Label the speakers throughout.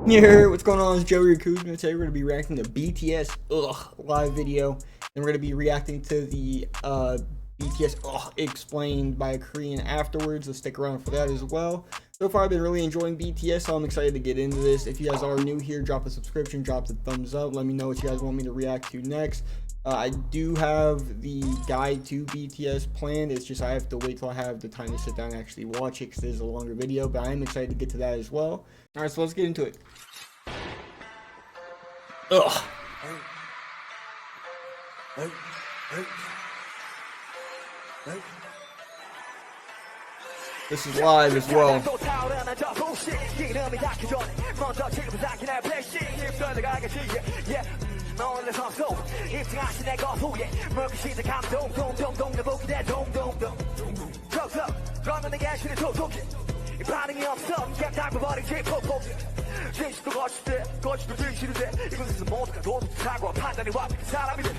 Speaker 1: Yeah, what's going on? It's Joey Kuzma. Today we're going to be reacting to BTS live video. And we're going to be reacting to the BTS explained by a Korean afterwards. So stick around for that as well. So far I've been really enjoying BTS, so I'm excited to get into this. If you guys are new here, drop a subscription, drop the thumbs up. Let me know what you guys want me to react to next. I do have the guide to BTS planned. It's just I have to wait till I have the time to sit down and actually watch it because it is a longer video. But I am excited to get to that as well. Alright, so let's get into it. Ugh. This is live as well.
Speaker 2: 반응이 없어 그냥 닦아버린 J-pop 제시도 거치대 거치도 들기 싫은데 이곳에서 모두가 돈 사고 판단이 완벽한 사람이 돼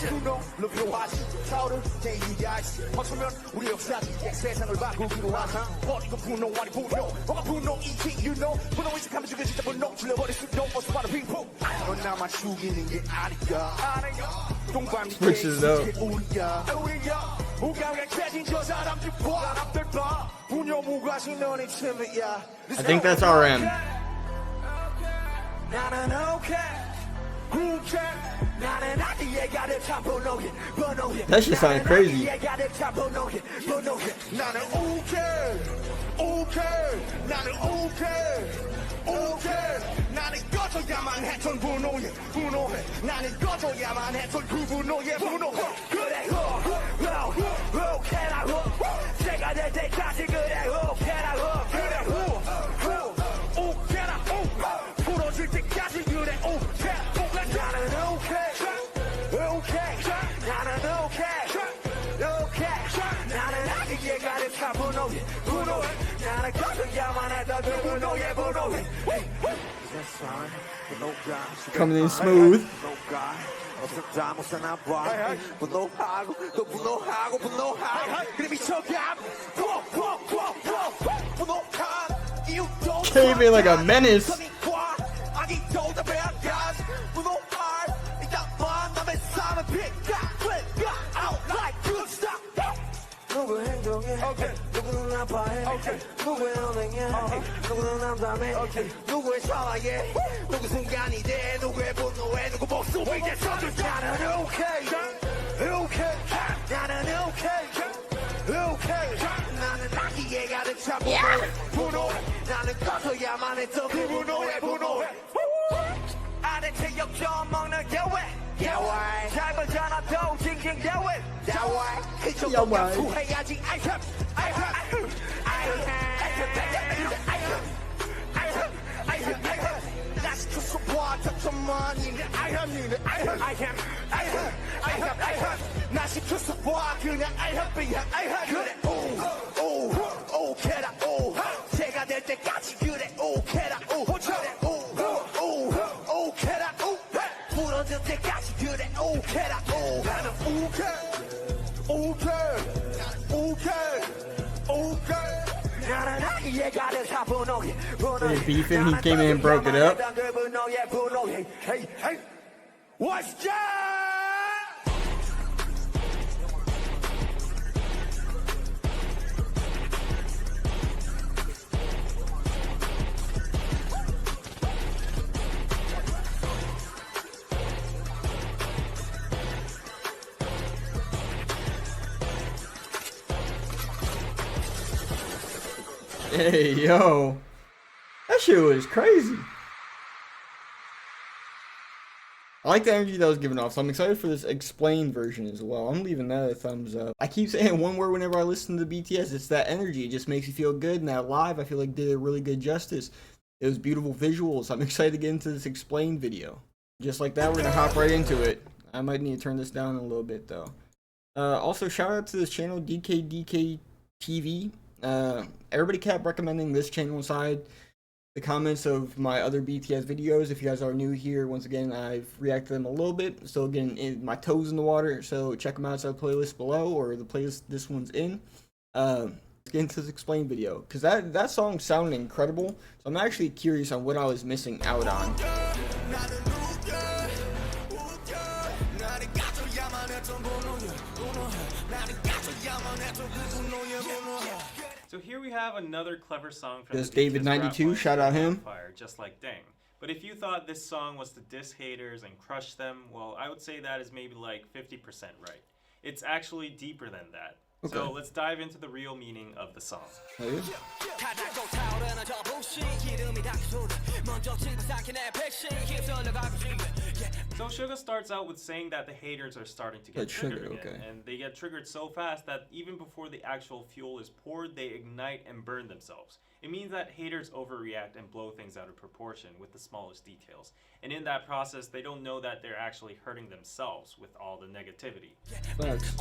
Speaker 2: 분노 루피로하지 차오른 제2야시 퍼서면 우리 역사지 세상을 바꾸기로 하자 버리고 분노 아니 분노 뭐가 분노인지 you know 분노 인식하면 죽여 진짜 분노 줄여버릴 수도 없어 많은 핑퐁 넌 나만 죽이는 게 아니야 똥밤이
Speaker 1: Switches
Speaker 2: 우리야 우리가 캐진 저 사람들 봐 분노 무관심 너네 침이야
Speaker 1: I think that's RM. That shit sounded crazy.
Speaker 2: 나는 꺼져야만 했던 분노에 분노해 나는 꺼져야만 했던 그 분노에 분노해 그래 오케이라고 제가 될 때까지 그래 오케이라고 그래 오케이라 풀어줄 때까지 그래 오케이 나는 오케이 나는 오케이 나는 아기에 가득한 분노에 나는 꺼져야만 했던 그 분노에 분노해
Speaker 1: Coming in smooth. Came in like a menace.
Speaker 2: 누구 행동해 누구는 아파해 누구의 연행해 누구는 남담해 누구의 사랑해 누구 순간이 돼 누구의 분노에 누구 목숨을 이제 써줄 나는 오케이 나는 오케이 나는 아기에 가득 찬 분노해 나는 꺼져야만 했던 그 분노해 아래 체육점 먹는 예외 짧은 전화도 징징 예외 그쪽도 후회하지 I have 나 시켜서 봐 잠깐만이네 I have 나 시켜서 봐 그냥 I have 그래 오케이라 제가 될 때까지 그래 오케이라 오케이라 부러질 때까지 그래 오케이라 나는 오케이 나는 아기에 가득한 분노에
Speaker 1: They're beefing, he came in and broke it up.
Speaker 2: Hey, what's that?
Speaker 1: Hey, yo. That shit was crazy. I like the energy that was given off, so I'm excited for this explained version as well. I'm leaving that a thumbs up. I keep saying one word whenever I listen to BTS, it's that energy. It just makes you feel good, and that live, I feel like did a really good justice. It was beautiful visuals. I'm excited to get into this explained video. Just like that, we're gonna hop right into it. I might need to turn this down a little bit, though. Also, shout out to this channel, dkdktv. Everybody kept recommending this channel inside the comments of my other BTS videos. If you guys are new here, once again, I've reacted to them a little bit, still getting my toes in the water, so check them out inside the playlist below, or the playlist this one's in. Let's get into this explain video, because that song sounded incredible. So I'm actually curious on what I was missing out on.
Speaker 3: So here we have another clever song from
Speaker 1: This
Speaker 3: the BTS
Speaker 1: David92,
Speaker 3: rap
Speaker 1: shout out him.
Speaker 3: Fire, just like Dang. But if you thought this song was to diss haters and crush them, well, I would say that is maybe like 50% right. It's actually deeper than that.
Speaker 1: Okay.
Speaker 3: So let's dive into the real meaning of the song.
Speaker 1: Oh, yeah?
Speaker 3: So Suga starts out with saying that the haters are starting to get
Speaker 1: Like
Speaker 3: triggered
Speaker 1: sugar,
Speaker 3: again,
Speaker 1: okay.
Speaker 3: and they get triggered so fast that even before the actual fuel is poured, they ignite and burn themselves. It means that haters overreact and blow things out of proportion with the smallest details. And in that process, they don't know that they're actually hurting themselves with all the negativity.
Speaker 1: Facts.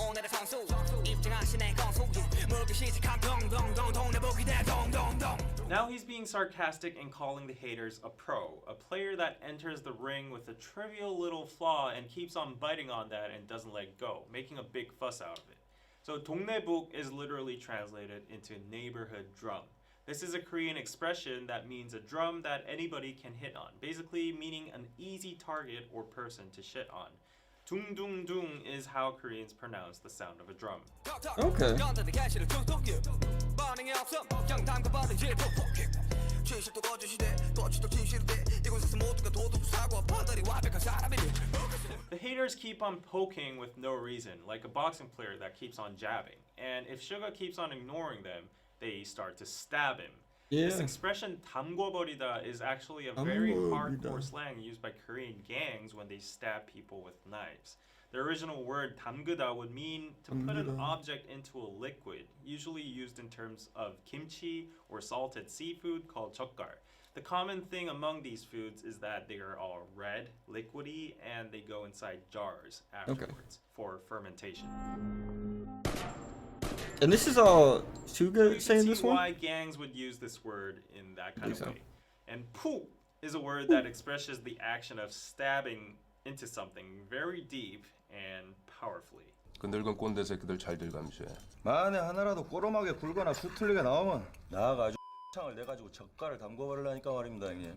Speaker 3: Now he's being sarcastic and calling the haters a pro, a player that enters the ring with a trivial little flaw and keeps on biting on that and doesn't let go, making a big fuss out of it. So 동네북 is literally translated into neighborhood drum. This is a Korean expression that means a drum that anybody can hit on, basically meaning an easy target or person to shit on. Dung dung dung is how Koreans pronounce the sound of a drum.
Speaker 1: Okay.
Speaker 3: The haters keep on poking with no reason, like a boxing player that keeps on jabbing. And if Suga keeps on ignoring them, they start to stab him.
Speaker 1: Yeah.
Speaker 3: This expression 담궈버리다 is actually a very
Speaker 1: 담궈버리다.
Speaker 3: hardcore slang used by Korean gangs when they stab people with knives. The original word 담그다 would mean to put an
Speaker 1: 담그다.
Speaker 3: object into a liquid, usually used in terms of kimchi or salted seafood called 젓갈. The common thing among these foods is that they are all red, liquidy, and they go inside jars afterwards for fermentation.
Speaker 1: And this is all
Speaker 3: You
Speaker 1: Suga
Speaker 3: can
Speaker 1: saying
Speaker 3: see
Speaker 1: this one?
Speaker 3: why gangs would use this word in that kind of
Speaker 1: Think so.
Speaker 3: way. And 푸 is a word that expresses the action of stabbing into something very deep and powerfully.
Speaker 4: 그 늙은 꼰대 새끼들 잘들 감시해.
Speaker 5: 만에 하나라도 꼬름하게 굴거나 수틀리게 나오면 나가지고 창을 내가지고 젓갈을 담궈버리려니까 말입니다, 형님.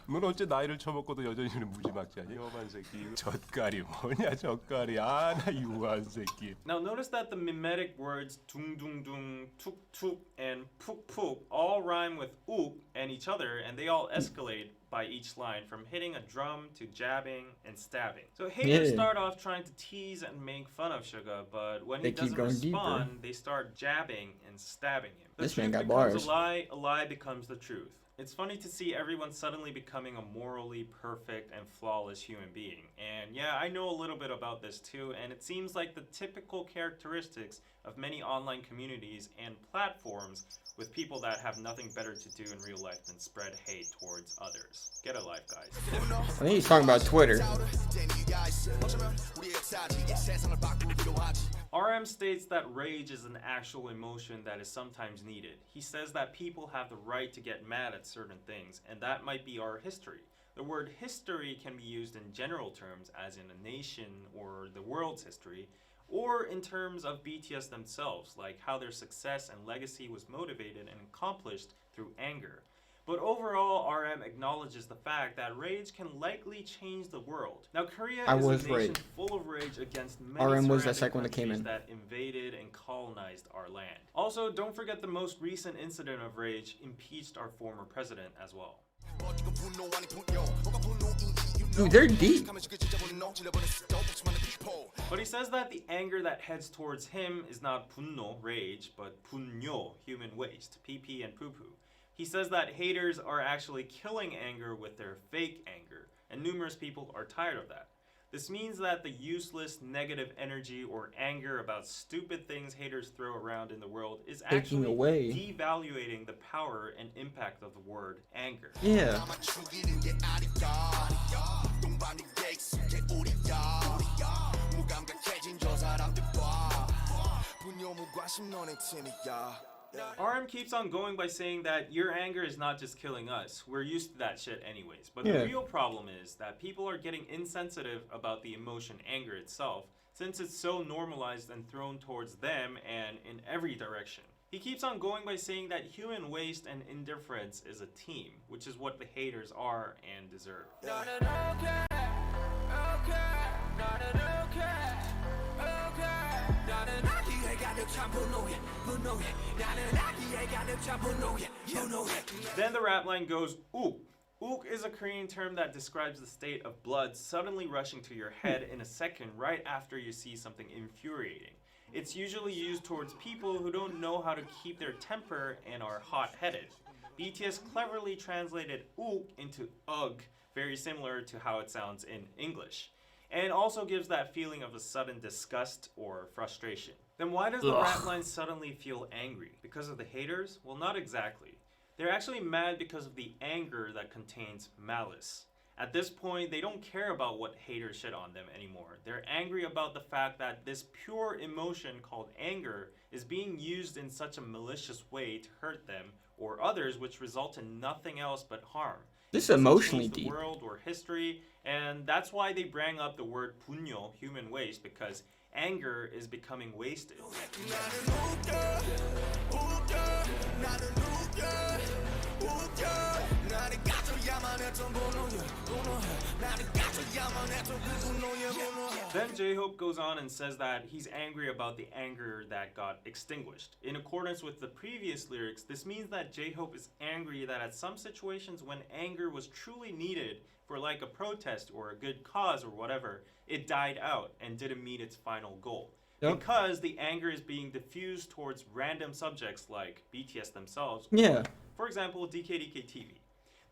Speaker 4: 넌 어째 나이를 처먹고도 여전히 무지막지하니? 험한 새끼. 젓갈이 뭐냐 젓갈이. 아 나 유한 새끼.
Speaker 3: Now notice that the mimetic words 둥둥둥, 툭툭, and 푹푹 all rhyme with uk and each other, and they all escalate by each line, from hitting a drum to jabbing and stabbing. So haters
Speaker 1: Yeah.
Speaker 3: start off trying to tease and make fun of Suga, but when
Speaker 1: They
Speaker 3: he
Speaker 1: keep
Speaker 3: doesn't
Speaker 1: going
Speaker 3: respond,
Speaker 1: deeper.
Speaker 3: they start jabbing and stabbing him. The
Speaker 1: This man
Speaker 3: truth
Speaker 1: got
Speaker 3: becomes
Speaker 1: bars.
Speaker 3: a lie becomes the truth. It's funny to see everyone suddenly becoming a morally perfect and flawless human being. And yeah, I know a little bit about this too, and it seems like the typical characteristics of many online communities and platforms with people that have nothing better to do in real life than spread hate towards others. Get a life, guys.
Speaker 1: I think he's talking about Twitter.
Speaker 3: RM states that rage is an actual emotion that is sometimes needed. He says that people have the right to get mad at certain things, and that might be our history. The word history can be used in general terms, as in a nation or the world's history, or in terms of BTS themselves, like how their success and legacy was motivated and accomplished through anger. But overall, RM acknowledges the fact that rage can likely change the world. Now, Korea
Speaker 1: I
Speaker 3: is
Speaker 1: was
Speaker 3: a nation
Speaker 1: right.
Speaker 3: full of rage against many
Speaker 1: RM was that
Speaker 3: surrounding
Speaker 1: second one that came
Speaker 3: countries
Speaker 1: in.
Speaker 3: that invaded and colonized our land. Also, don't forget the most recent incident of rage impeached our former president as well.
Speaker 1: Dude, they're deep.
Speaker 3: But he says that the anger that heads towards him is not 분노, rage, but 분뇨, human waste, PP and poo-poo. He says that haters are actually killing anger with their fake anger, and numerous people are tired of that. This means that the useless negative energy or anger about stupid things haters throw around in the world is
Speaker 1: Taking
Speaker 3: actually
Speaker 1: away.
Speaker 3: devaluating the power and impact of the word anger.
Speaker 1: Yeah. RM keeps on going by saying that your anger is not just killing us. We're used to that shit anyways. But Yeah.
Speaker 3: the real problem is that people are getting insensitive about the emotion anger itself, since it's so normalized and thrown towards them and in every direction. He keeps on going by saying that human waste and indifference is a team, which is what the haters are and deserve. Then the rap line goes, ook. Ook is a Korean term that describes the state of blood suddenly rushing to your head in a second right after you see something infuriating. It's usually used towards people who don't know how to keep their temper and are hot-headed. BTS cleverly translated ook into ugh, very similar to how it sounds in English, and also gives that feeling of a sudden disgust or frustration. Then why does the rap line suddenly feel angry? Because of the haters? Well, not exactly. They're actually mad because of the anger that contains malice. At this point, they don't care about what haters shit on them anymore. They're angry about the fact that this pure emotion called anger is being used in such a malicious way to hurt them or others, which result in nothing else but harm.
Speaker 1: This is
Speaker 3: It doesn't
Speaker 1: emotionally
Speaker 3: change the
Speaker 1: deep.
Speaker 3: world or history, and that's why they bring up the word punyo, human waste, because anger is becoming wasted. Then J-Hope goes on and says that he's angry about the anger that got extinguished. In accordance with the previous lyrics, this means that J-Hope is angry that at some situations when anger was truly needed for like a protest or a good cause or whatever, it died out and didn't meet its final goal.
Speaker 1: Yep.
Speaker 3: Because the anger is being diffused towards random subjects like BTS themselves.
Speaker 1: Yeah.
Speaker 3: For example, dkdktv.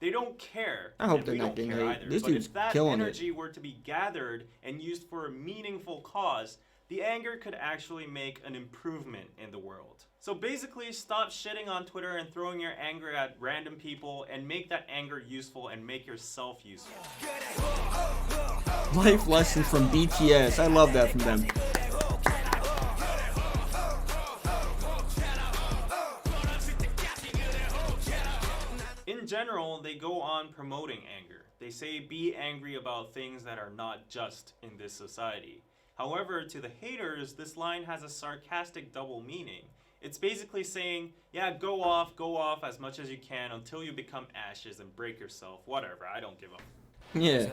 Speaker 3: They don't care.
Speaker 1: I hope
Speaker 3: and
Speaker 1: they're
Speaker 3: we
Speaker 1: not
Speaker 3: don't
Speaker 1: getting
Speaker 3: care
Speaker 1: hate.
Speaker 3: either.
Speaker 1: This
Speaker 3: But
Speaker 1: dude's
Speaker 3: if that
Speaker 1: killing it.
Speaker 3: energy were to be gathered and used for a meaningful cause, the anger could actually make an improvement in the world. So basically, stop shitting on Twitter and throwing your anger at random people and make that anger useful and make yourself useful.
Speaker 1: Life lessons from BTS. I love that from them.
Speaker 3: In general, they go on promoting anger. They say be angry about things that are not just in this society. However, to the haters, this line has a sarcastic double meaning. It's basically saying, yeah, go off as much as you can until you become ashes and break yourself, whatever, I don't give up.
Speaker 1: Yeah.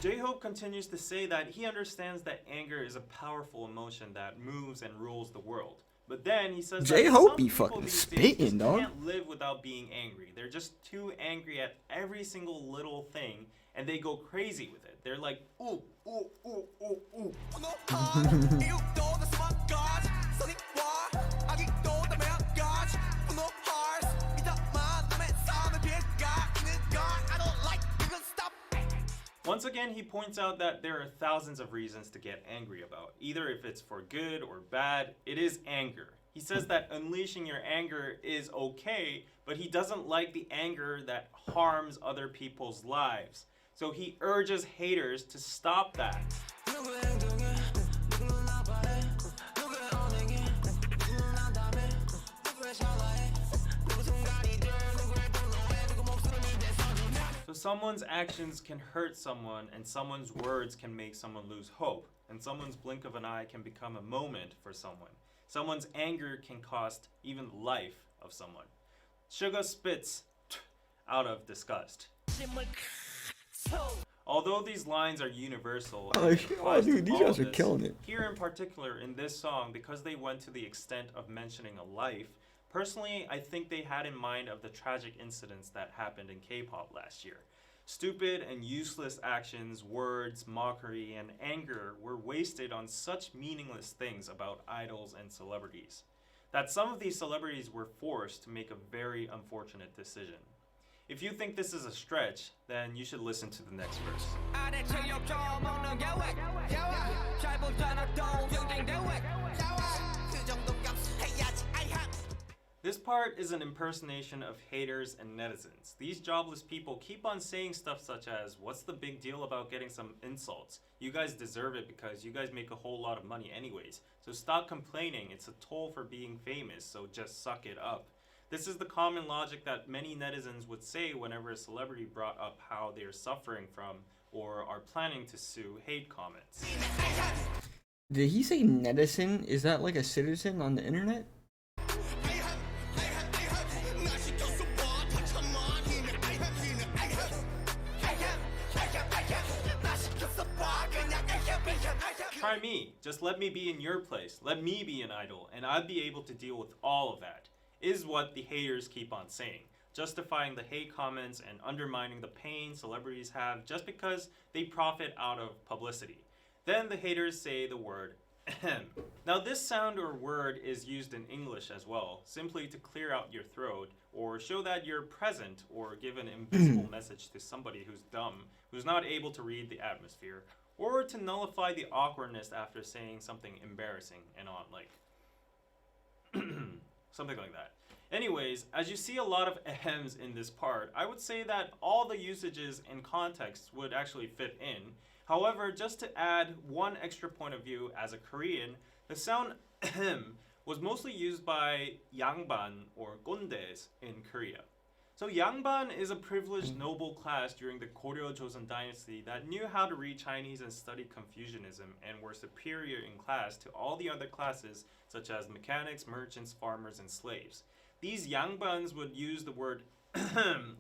Speaker 3: J-Hope continues to say that he understands that anger is a powerful emotion that moves and rules the world. But then he says
Speaker 1: J-Hope
Speaker 3: that
Speaker 1: be
Speaker 3: some people
Speaker 1: fucking
Speaker 3: these days
Speaker 1: spitting,
Speaker 3: just
Speaker 1: dog.
Speaker 3: can't live without being angry. They're just too angry at every single little thing, and they go crazy with it. They're like, ooh, ooh, ooh, ooh, ooh. Once again, he points out that there are thousands of reasons to get angry about. Either if it's for good or bad, it is anger. He says that unleashing your anger is okay, but he doesn't like the anger that harms other people's lives. So he urges haters to stop that. So someone's actions can hurt someone, and someone's words can make someone lose hope, and someone's blink of an eye can become a moment for someone. Someone's anger can cost even the life of someone. Suga spits out of disgust. Although these lines are universal, and it applies to
Speaker 1: dude, these
Speaker 3: all
Speaker 1: guys
Speaker 3: of
Speaker 1: are
Speaker 3: this,
Speaker 1: killing it.
Speaker 3: here in particular in this song, because they went to the extent of mentioning a life, personally, I think they had in mind of the tragic incidents that happened in K-pop last year. Stupid and useless actions, words, mockery, and anger were wasted on such meaningless things about idols and celebrities, that some of these celebrities were forced to make a very unfortunate decision. If you think this is a stretch, then you should listen to the next verse. This part is an impersonation of haters and netizens. These jobless people keep on saying stuff such as, what's the big deal about getting some insults? You guys deserve it because you guys make a whole lot of money anyways. So stop complaining, it's a toll for being famous, so just suck it up. This is the common logic that many netizens would say whenever a celebrity brought up how they are suffering from or are planning to sue hate comments.
Speaker 1: Did he say netizen? Is that like a citizen on the internet?
Speaker 3: Try me. Just let me be in your place. Let me be an idol, and I'd be able to deal with all of that, is what the haters keep on saying, justifying the hate comments and undermining the pain celebrities have just because they profit out of publicity. Then the haters say the word ahem. Now this sound or word is used in English as well, simply to clear out your throat or show that you're present or give an invisible message to somebody who's dumb, who's not able to read the atmosphere, or to nullify the awkwardness after saying something embarrassing and on, like something like that. Anyways, as you see a lot of ahems in this part, I would say that all the usages and contexts would actually fit in. However, just to add one extra point of view as a Korean, the sound ahem was mostly used by yangban or gondes in Korea. So yangban is a privileged noble class during the Goryeo-Joseon dynasty that knew how to read Chinese and study Confucianism and were superior in class to all the other classes such as mechanics, merchants, farmers, and slaves. These yangbans would use the word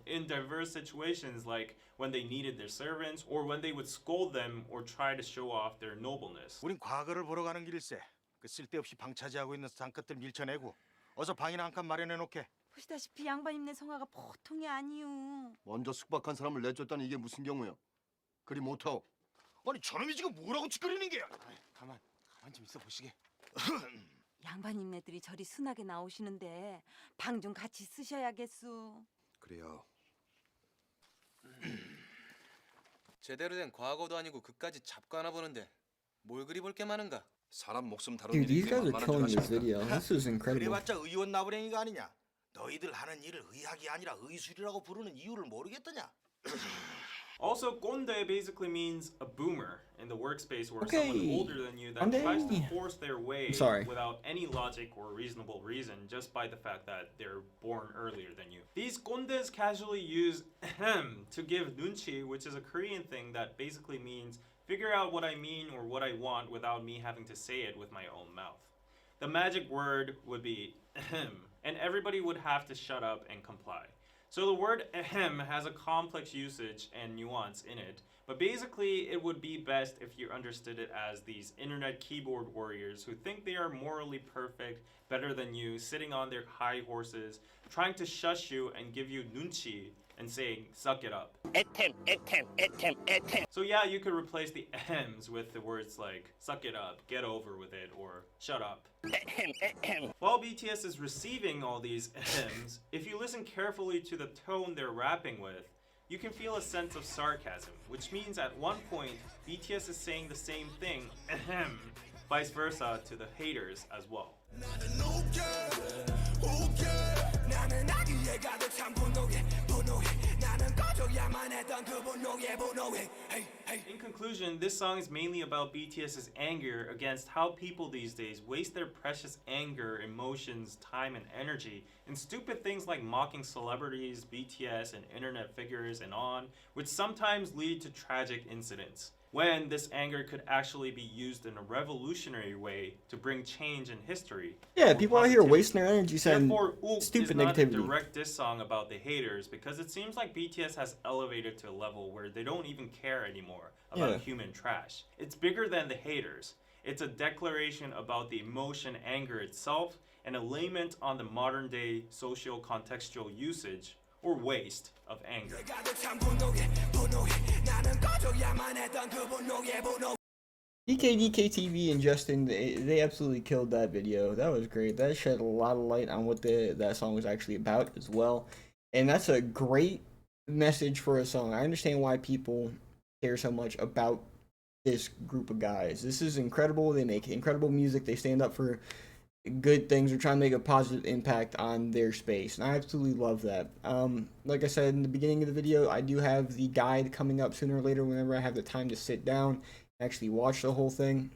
Speaker 3: in diverse situations like when they needed their servants or when they would scold them or try to show off their nobleness.
Speaker 6: 우린 과거를 보러 가는 길일세. 그 쓸데없이 방차지하고 있는 상끝들 밀쳐내고 어서 방이나 한 칸 마련해 놓게.
Speaker 7: 보시다시피 양반님네 성화가 보통이 아니요.
Speaker 8: 먼저 숙박한 사람을 내쫓다니 이게 무슨 경우야? 그리 못하오.
Speaker 6: 아니 저놈이 지금 뭐라고 짓거리는 게야? 가만 좀 있어 보시게.
Speaker 7: 양반님네들이 저리 순하게 나오시는데 방 좀 같이 쓰셔야겠소.
Speaker 8: 그래요.
Speaker 9: 제대로 된 과거도 아니고 그까지 잡고 하나 보는데 뭘 그리 볼 게 많은가?
Speaker 8: 사람 목숨 다루는
Speaker 1: Dude, these
Speaker 8: 일이
Speaker 1: guys are
Speaker 8: 만만한
Speaker 1: killing
Speaker 8: 줄
Speaker 1: this
Speaker 8: 아십니까?
Speaker 1: video. This is incredible.
Speaker 6: 그래봤자 의원 나부랭이가 아니냐? 너희들 하는 일을 의학이 아니라 의술이라고 부르는 이유를 모르겠더냐?
Speaker 3: Also, gonde basically means a boomer in the workspace or
Speaker 1: Okay.
Speaker 3: someone older than you that
Speaker 1: Gonde.
Speaker 3: tries to force their way
Speaker 1: I'm sorry.
Speaker 3: without any logic or reasonable reason just by the fact that they're born earlier than you. These gondes casually use ahem to give nunchi, which is a Korean thing that basically means figure out what I mean or what I want without me having to say it with my own mouth. The magic word would be ahem, and everybody would have to shut up and comply. So the word ahem has a complex usage and nuance in it, but basically it would be best if you understood it as these internet keyboard warriors who think they are morally perfect, better than you, sitting on their high horses, trying to shush you and give you nunchi and saying, suck it up. So yeah, you could replace the ahems with the words like, suck it up, get over with it, or shut up. While BTS is receiving all these ahems, if you listen carefully to the tone they're rapping with, you can feel a sense of sarcasm, which means at one point, BTS is saying the same thing, ahem, vice versa to the haters as well. In conclusion, this song is mainly about BTS's anger against how people these days waste their precious anger, emotions, time, and energy in stupid things like mocking celebrities, BTS, and internet figures and on, which sometimes lead to tragic incidents. When this anger could actually be used in a revolutionary way to bring change in history.
Speaker 1: Yeah,
Speaker 3: or
Speaker 1: people out here
Speaker 3: positivity.
Speaker 1: wasting their energy saying
Speaker 3: Therefore, Ook
Speaker 1: stupid
Speaker 3: is not a
Speaker 1: negativity.
Speaker 3: direct diss song about the haters because it seems like BTS has elevated to a level where they don't even care anymore about
Speaker 1: Yeah.
Speaker 3: human trash. It's bigger than the haters. It's a declaration about the emotion anger itself and a lament on the modern day social contextual usage or waste of anger.
Speaker 1: dkdktv and Justin, they absolutely killed that video. That was great. That shed a lot of light on what that song was actually about as well. And that's a great message for a song. I understand why people care so much about this group of guys. This is incredible. They make incredible music. They stand up for good things. They're trying to make a positive impact on their space, and I absolutely love that. Like I said in the beginning of the video, I do have the guide coming up sooner or later whenever I have the time to sit down and actually watch the whole thing.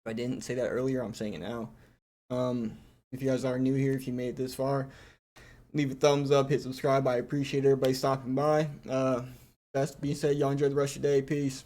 Speaker 1: If I didn't say that earlier, I'm saying it now. If you guys are new here, if you made it this far, leave a thumbs up, hit subscribe. I appreciate everybody stopping by. That being said, y'all enjoy the rest of your day. Peace.